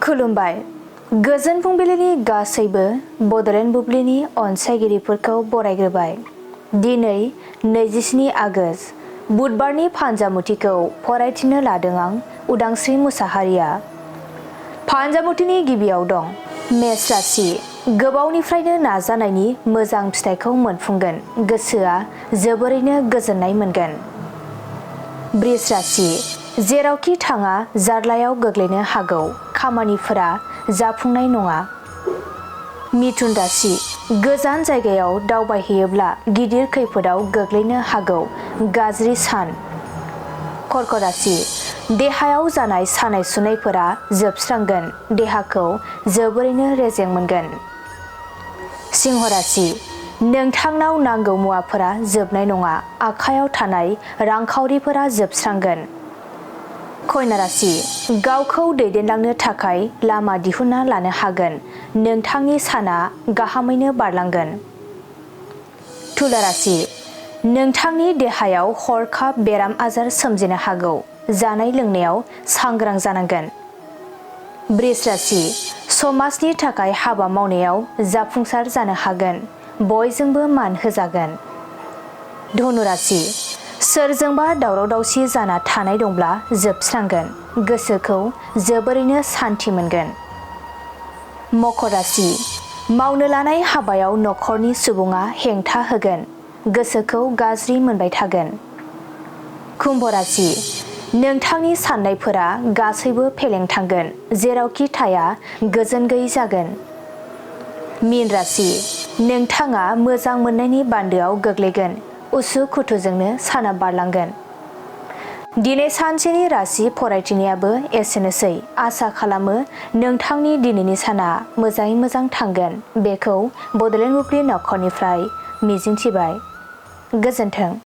खुलुमबाय। गोजोन फुंबिलिनि गासैबो बड'लेण्ड बुब्लिनि अनसायगिरिफोरखौ बरायग्रोबाय। दिनै 27 आगस्त बुधबारनि फान्जामुथिखौ फरायथिनो लादों आं उदांस्रि मुसाहारिया। फान्जामुथिनि गिबियाव दं मेष राशि। गोबावनिफ्रायनो नाजानायनि मोजां फिथाइखौ मोनफुंगोन। गोसोआ जोबोरैनो गोजोननाय मोनगोन। बृष राशि। जेरावखि थाङा जार्लायाव गोग्लैनो हागौ। खामानिफोरा जाफुंनाय नङा। मिथुन राशि। गोजान जायगायाव दावबायहैयोब्ला गिदिर खैफोदाव गोग्लैनो हागौ। गाज्रि सान। कर्क राशि। देहायाव जानाय सानाय सुनायफोरा जोबस्रांगोन। देहाखौ जोबोरैनो रेजें मोनगोन। सिंह राशि। नोंथांनाव नांगौ मुवाफोरा जोबनाय नङा। आखायाव थानाय रांखावरिफोरा जोबस्रांगोन। कन्या राशि। गावखौ दैदेनलांनो थाखाय लामा दिहुनना लानो हागोन। नोंथांनि साना गाहामैनो बारलांगोन। तुला राशि। नोंथांनि देहायाव हरखाब बेराम आजार सोमजिनो हागौ। जानाय लोंनायाव सांग्रां जानांगोन। वृष राशि। समाजनि थाखाय हाबा मावनायाव जाफुंसार जानो हागोन। बयजोंबो मान होजागोन। धनु राशि। सोरजोंबा दावराव दावसि जाना थानाय दंब्ला जोबस्रांगोन। गोसोखौ जोबोरैनो सान्थि मोनगोन। मकर राशि। मावनो लानाय हाबायाव नखरनि सुबुङा हेंथा होगोन। गोसोखौ गाज्रि मोनबाय थागोन। कुम्भ राशि। नोंथांनि साननायफोरा गासैबो फेलें थांगोन। जेरावखि थाया गोजोन गैयै जागोन। मीन राशि। नोंथाङा मोजां मोननायनि बान्दोआव गोग्लैगोन। उसु खुथुजोंनो साना बारलांगोन। दिनै सानसेनि राशि फरायथिनायाबो एसेनोसै। आसा खालामो नोंथांनि दिनैनि साना मोजाङै मोजां थांगोन। बेखौ बड'लेण्ड बुब्लि नखरनिफ्राय मिजिंथिबाय। गोजोन्थों।